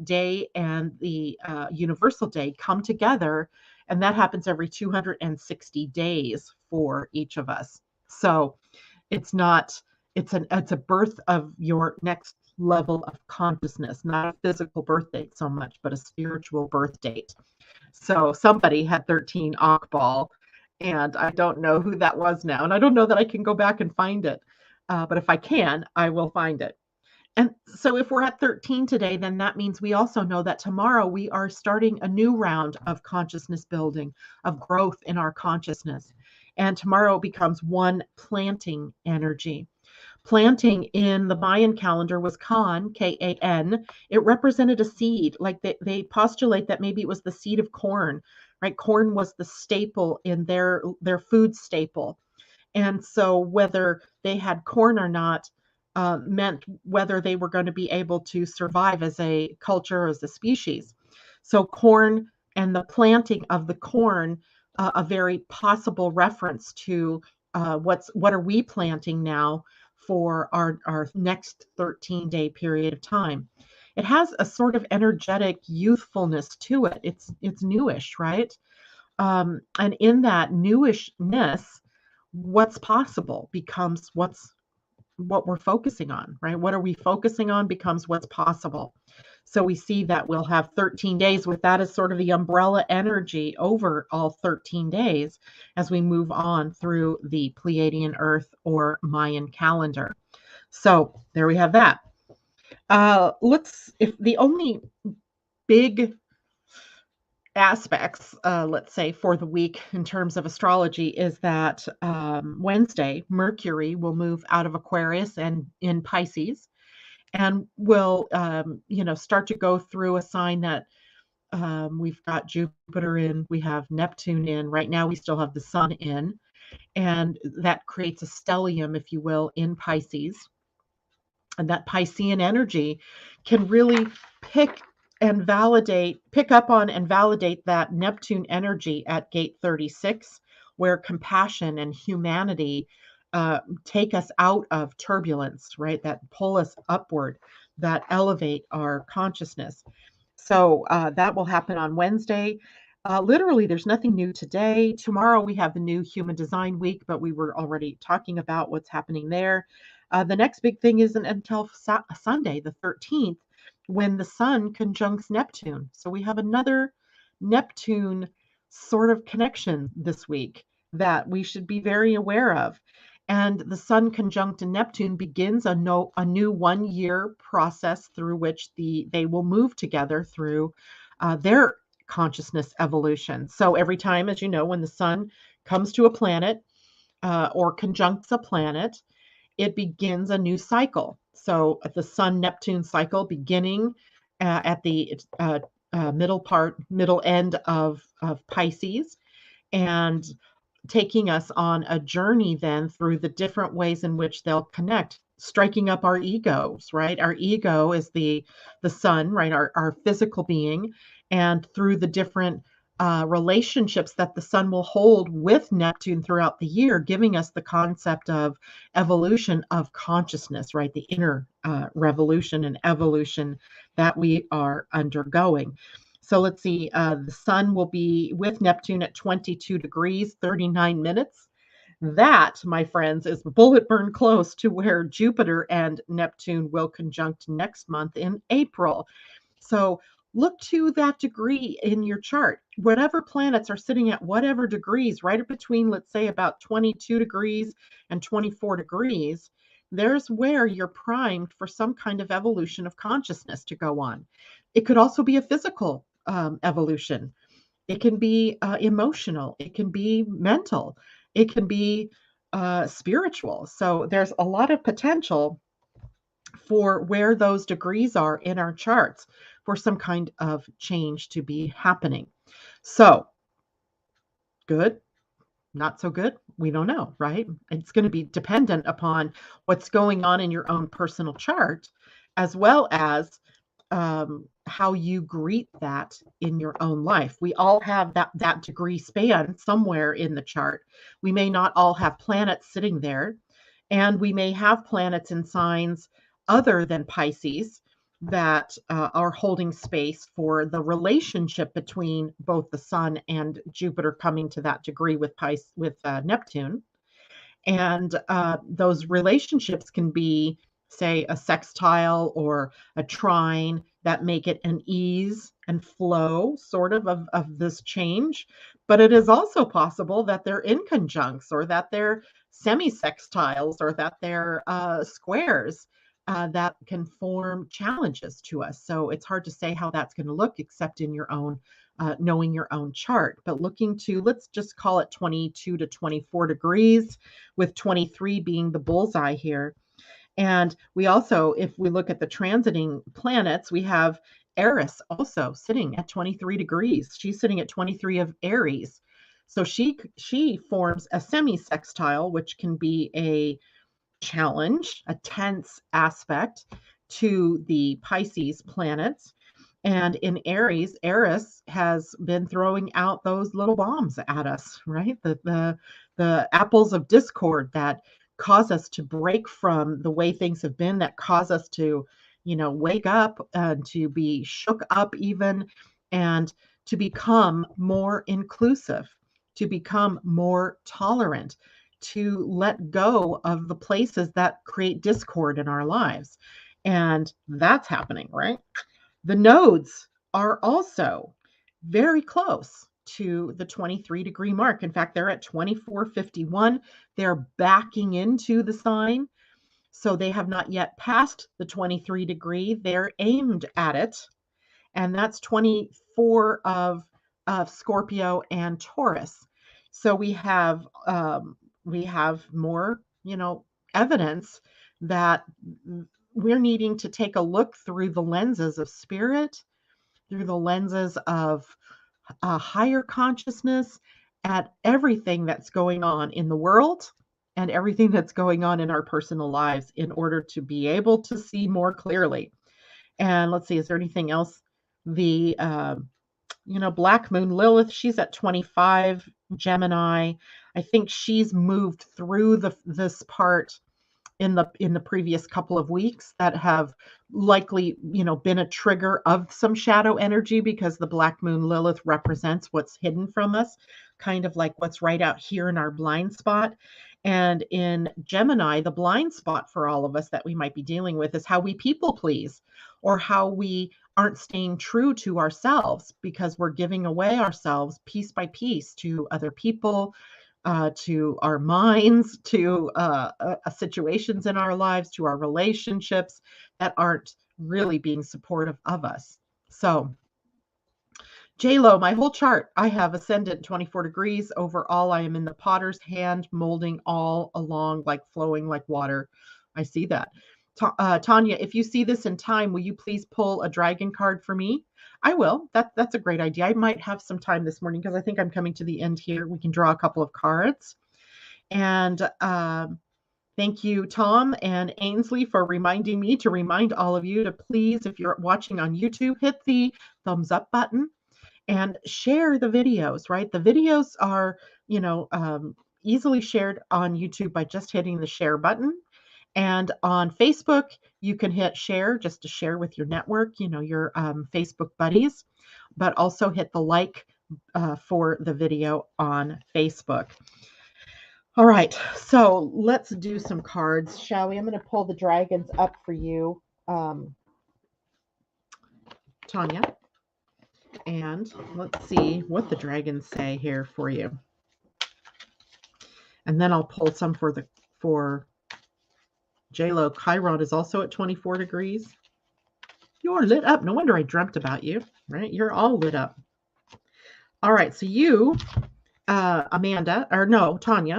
day and the universal day come together, and that happens every 260 days for each of us. So it's a birth of your next level of consciousness, not a physical birth date so much, but a spiritual birth date. So somebody had 13 Akbal, and I don't know who that was now, and I don't know that I can go back and find it, but if I can, I will find it. And so if we're at 13 today, then that means we also know that tomorrow we are starting a new round of consciousness building, of growth in our consciousness. And tomorrow becomes one planting energy. Planting in the Mayan calendar was Kan, Kan. It represented a seed. Like they postulate that maybe it was the seed of corn, right? Corn was the staple in their food staple. And so whether they had corn or not meant whether they were going to be able to survive as a culture, as a species. So corn and the planting of the corn, a very possible reference to what are we planting now for our next 13-day period of time. It has a sort of energetic youthfulness to it. It's newish, right? And in that newishness, what's possible becomes what we're focusing on, right? What are we focusing on becomes what's possible. So we see that we'll have 13 days with that as sort of the umbrella energy over all 13 days as we move on through the Pleiadian-Earth or Mayan calendar. So there we have that. If the only big aspects, let's say, for the week in terms of astrology is that Wednesday, Mercury will move out of Aquarius and in Pisces, and will, start to go through a sign that we've got Jupiter in, we have Neptune in. Right now, we still have the Sun in, and that creates a stellium, if you will, in Pisces. And that Piscean energy can really pick up on and validate that Neptune energy at gate 36, where compassion and humanity take us out of turbulence, right? That pull us upward, that elevate our consciousness. So that will happen on Wednesday. Literally, there's nothing new today. Tomorrow, we have the new Human Design Week, but we were already talking about what's happening there. The next big thing isn't until Sunday, the 13th, when the Sun conjuncts Neptune. So we have another Neptune sort of connection this week that we should be very aware of. And the Sun conjunct Neptune begins a new 1-year process through which they will move together through their consciousness evolution. So every time, as you know, when the Sun comes to a planet or conjuncts a planet, it begins a new cycle. So the Sun Neptune cycle beginning at the middle end of Pisces, and taking us on a journey then through the different ways in which they'll connect, striking up our egos, right? Our ego is the Sun, right? Our physical being, and through the different relationships that the Sun will hold with Neptune throughout the year, giving us the concept of evolution of consciousness, right? The inner revolution and evolution that we are undergoing. So let's see, the Sun will be with Neptune at 22 degrees, 39 minutes. That, my friends, is bullet burn close to where Jupiter and Neptune will conjunct next month in April. So look to that degree in your chart. Whatever planets are sitting at whatever degrees, right between, let's say, about 22 degrees and 24 degrees, there's where you're primed for some kind of evolution of consciousness to go on. It could also be a physical evolution. It can be emotional. It can be mental. It can be spiritual. So there's a lot of potential for where those degrees are in our charts for some kind of change to be happening. So good, not so good, we don't know, right? It's going to be dependent upon what's going on in your own personal chart, as well as how you greet that in your own life. We all have that degree span somewhere in the chart. We may not all have planets sitting there, and we may have planets in signs other than Pisces that are holding space for the relationship between both the Sun and Jupiter coming to that degree with Neptune. And those relationships can be, say, a sextile or a trine that make it an ease and flow sort of this change. But it is also possible that they're inconjuncts, or that they're semi-sextiles, or that they're squares that can form challenges to us. So it's hard to say how that's going to look, except in your own knowing your own chart. But looking to, let's just call it 22 to 24 degrees, with 23 being the bullseye here. And we also, if we look at the transiting planets, we have Eris also sitting at 23 degrees. She's sitting at 23 of Aries. So she forms a semi-sextile, which can be a challenge, a tense aspect to the Pisces planets. And in Aries, Eris has been throwing out those little bombs at us, right? The apples of discord that cause us to break from the way things have been, that cause us to, wake up and to be shook up even, and to become more inclusive, to become more tolerant, to let go of the places that create discord in our lives. And that's happening, right? The nodes are also very close to the 23-degree mark. In fact, they're at 2451. They're backing into the sign. So they have not yet passed the 23-degree. They're aimed at it. And that's 24 of Scorpio and Taurus. So we have more, evidence that we're needing to take a look through the lenses of spirit, through the lenses of a higher consciousness, at everything that's going on in the world and everything that's going on in our personal lives in order to be able to see more clearly. And let's see, is there anything else? The Black Moon Lilith, she's at 25 Gemini. I think she's moved through this part in the previous couple of weeks that have likely, been a trigger of some shadow energy, because the Black Moon Lilith represents what's hidden from us, kind of like what's right out here in our blind spot. And in Gemini, the blind spot for all of us that we might be dealing with is how we people please, or how we aren't staying true to ourselves because we're giving away ourselves piece by piece to other people, to our minds, to situations in our lives, to our relationships that aren't really being supportive of us. So J-Lo, my whole chart, I have ascendant 24 degrees. Overall, I am in the potter's hand, molding all along, like flowing like water. I see that. Tanya, if you see this in time, will you please pull a dragon card for me? I will. That's a great idea. I might have some time this morning because I think I'm coming to the end here. We can draw a couple of cards. And thank you, Tom and Ainsley, for reminding me to remind all of you to please, if you're watching on YouTube, hit the thumbs up button and share the videos, right? The videos are, easily shared on YouTube by just hitting the share button. And on Facebook, you can hit share just to share with your network, your Facebook buddies, but also hit the like for the video on Facebook. All right, so let's do some cards, shall we? I'm going to pull the dragons up for you, Tanya. And let's see what the dragons say here for you. And then I'll pull some for J-Lo. Chiron is also at 24 degrees. You're lit up. No wonder I dreamt about you, right? You're all lit up. All right, so you, Tanya,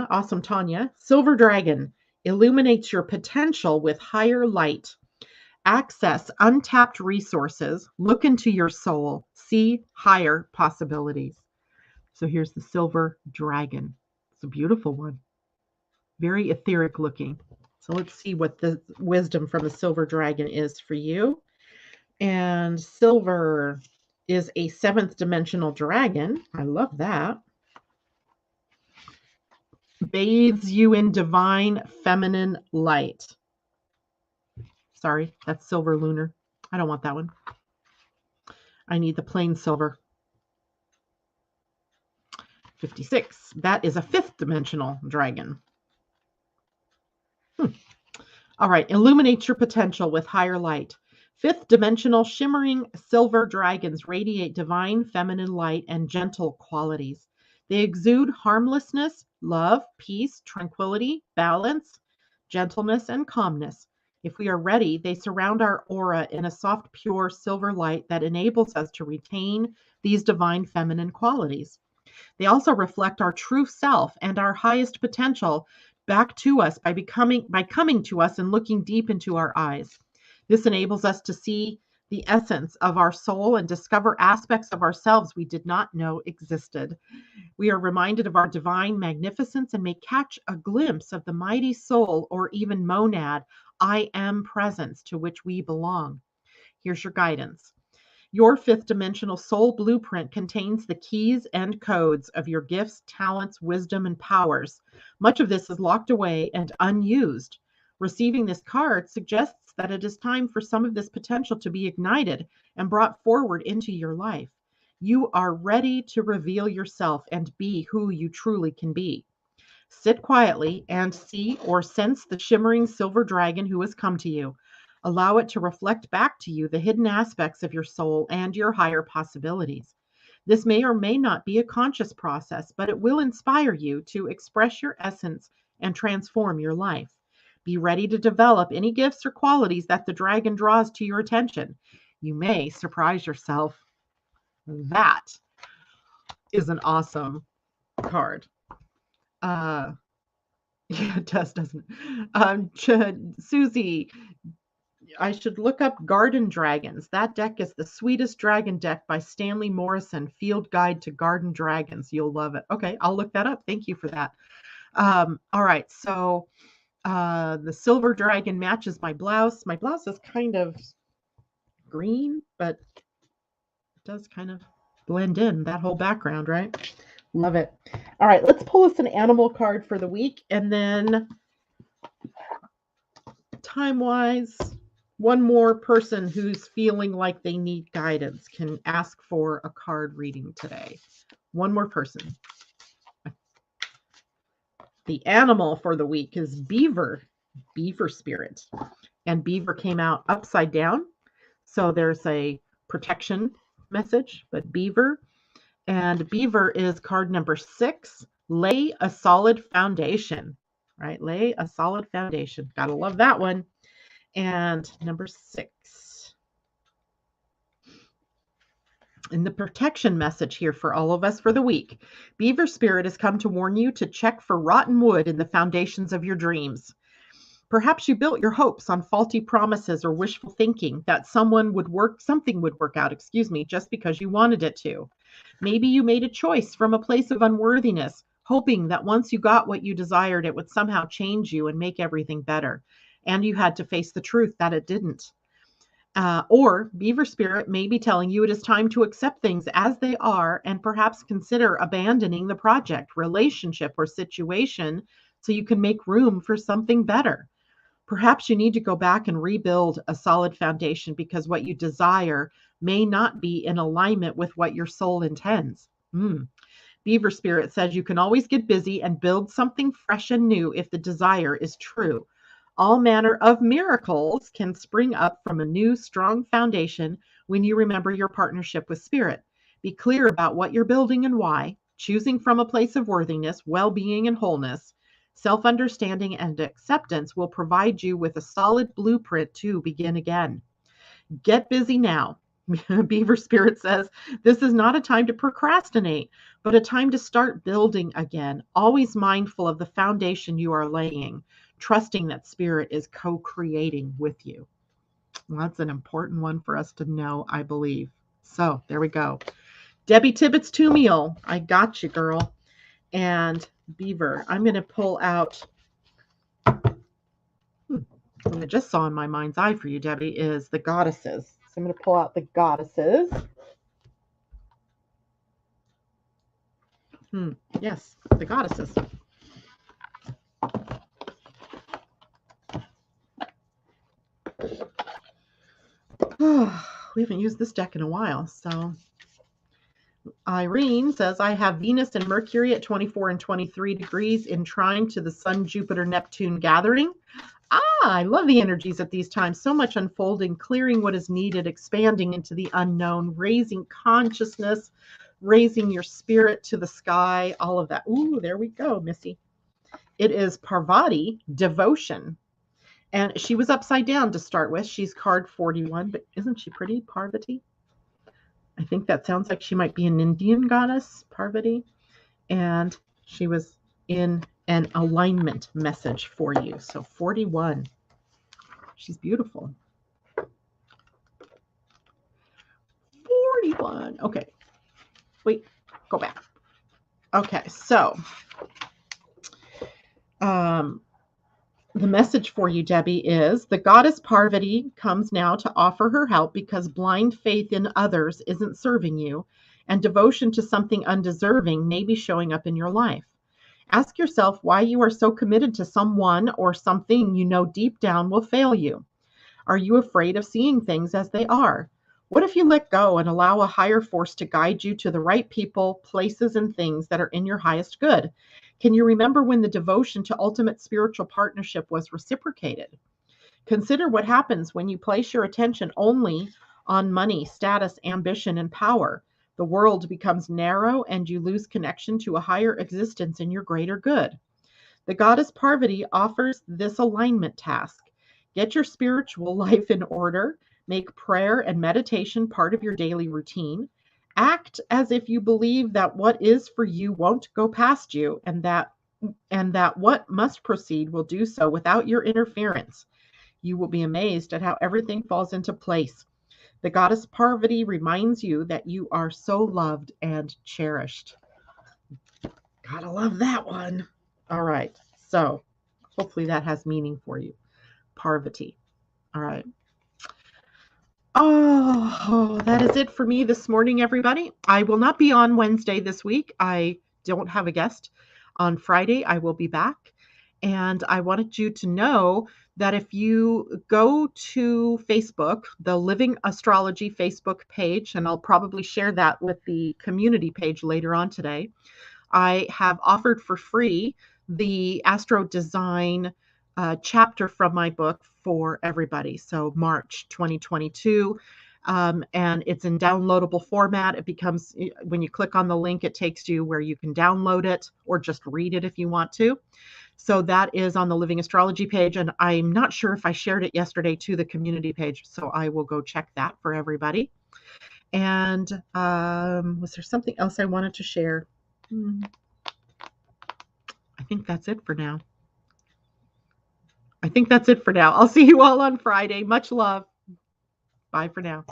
awesome Tanya. Silver Dragon illuminates your potential with higher light. Access untapped resources. Look into your soul. See higher possibilities. So here's the Silver Dragon. It's a beautiful one. Very etheric looking. So let's see what the wisdom from the Silver Dragon is for you. And silver is a 7th dimensional dragon. I love that. Bathes you in divine feminine light. Sorry, that's silver lunar. I don't want that one. I need the plain silver. 56. That is a 5th dimensional dragon. All right, illuminate your potential with higher light. 5th dimensional shimmering silver dragons radiate divine feminine light and gentle qualities. They exude harmlessness, love, peace, tranquility, balance, gentleness, and calmness. If we are ready, they surround our aura in a soft, pure silver light that enables us to retain these divine feminine qualities. They also reflect our true self and our highest potential back to us by coming to us and looking deep into our eyes. This enables us to see the essence of our soul and discover aspects of ourselves we did not know existed. We are reminded of our divine magnificence and may catch a glimpse of the mighty soul or even monad, I am presence to which we belong. Here's your guidance. Your fifth dimensional soul blueprint contains the keys and codes of your gifts, talents, wisdom, and powers. Much of this is locked away and unused. Receiving this card suggests that it is time for some of this potential to be ignited and brought forward into your life. You are ready to reveal yourself and be who you truly can be. Sit quietly and see or sense the shimmering silver dragon who has come to you. Allow it to reflect back to you the hidden aspects of your soul and your higher possibilities. This may or may not be a conscious process, but it will inspire you to express your essence and transform your life. Be ready to develop any gifts or qualities that the dragon draws to your attention. You may surprise yourself. That is an awesome card. Yeah, it does, doesn't it? Susie, I should look up Garden Dragons. That deck is the sweetest dragon deck by Stanley Morrison, Field Guide to Garden Dragons. You'll love it. Okay, I'll look that up. Thank you for that. All right, so the silver dragon matches my blouse. My blouse is kind of green, but it does kind of blend in that whole background, right? Love it. All right, let's pull us an animal card for the week, and then time-wise, one more person who's feeling like they need guidance can ask for a card reading today. One more person. The animal for the week is beaver, beaver spirit. And beaver came out upside down. So there's a protection message, but beaver. And beaver is card number 6. Lay a solid foundation, right? Lay a solid foundation. Gotta love that one. And number 6. In the protection message here for all of us for the week, Beaver Spirit has come to warn you to check for rotten wood in the foundations of your dreams. Perhaps you built your hopes on faulty promises or wishful thinking that something would work out, just because you wanted it to. Maybe you made a choice from a place of unworthiness, hoping that once you got what you desired, it would somehow change you and make everything better. And you had to face the truth that it didn't. Or Beaver Spirit may be telling you it is time to accept things as they are and perhaps consider abandoning the project, relationship, or situation so you can make room for something better. Perhaps you need to go back and rebuild a solid foundation because what you desire may not be in alignment with what your soul intends. Beaver Spirit says you can always get busy and build something fresh and new if the desire is true. All manner of miracles can spring up from a new, strong foundation when you remember your partnership with Spirit. Be clear about what you're building and why, choosing from a place of worthiness, well-being, and wholeness. Self-understanding and acceptance will provide you with a solid blueprint to begin again. Get busy now. Beaver Spirit says this is not a time to procrastinate, but a time to start building again, always mindful of the foundation you are laying, trusting that Spirit is co-creating with you. Well, that's an important one for us to know, I believe. So there we go. Debbie Tibbetts Tumiel, I got you, girl. And Beaver, I'm going to pull out, what I just saw in my mind's eye for you, Debbie, is the goddesses. So I'm going to pull out the goddesses. Yes, the goddesses. We haven't used this deck in a while, so Irene says, I have Venus and Mercury at 24 and 23 degrees in trine to the Sun, Jupiter, Neptune gathering. I love the energies at these times. So much unfolding, clearing what is needed, expanding into the unknown, raising consciousness, raising your spirit to the sky, all of that. Ooh, there we go, Missy. It is Parvati, devotion. And she was upside down to start with. She's card 41, but isn't she pretty, Parvati? I think that sounds like she might be an Indian goddess, Parvati. And she was in an alignment message for you. So 41. She's beautiful. 41. Okay. Wait, go back. Okay, so the message for you, Debbie, is the goddess Parvati comes now to offer her help because blind faith in others isn't serving you, and devotion to something undeserving may be showing up in your life. Ask yourself why you are so committed to someone or something you know deep down will fail you. Are you afraid of seeing things as they are? What if you let go and allow a higher force to guide you to the right people, places, and things that are in your highest good? Can you remember when the devotion to ultimate spiritual partnership was reciprocated? Consider what happens when you place your attention only on money, status, ambition, and power. The world becomes narrow and you lose connection to a higher existence in your greater good. The goddess Parvati offers this alignment task. Get your spiritual life in order. Make prayer and meditation part of your daily routine. Act as if you believe that what is for you won't go past you, and that what must proceed will do so without your interference. You will be amazed at how everything falls into place. The goddess Parvati reminds you that you are so loved and cherished. Gotta love that one. All right. So hopefully that has meaning for you. Parvati. All right. Oh, that is it for me this morning, everybody. I will not be on Wednesday this week. I don't have a guest. On Friday, I will be back. And I wanted you to know that if you go to Facebook, the Living Astrology Facebook page, and I'll probably share that with the community page later on today, I have offered for free the Astro Design chapter from my book for everybody. So March 2022. And it's in downloadable format. It becomes, when you click on the link, it takes you where you can download it or just read it if you want to. So that is on the Living Astrology page. And I'm not sure if I shared it yesterday to the community page. So I will go check that for everybody. And was there something else I wanted to share? I think that's it for now. I'll see you all on Friday. Much love. Bye for now.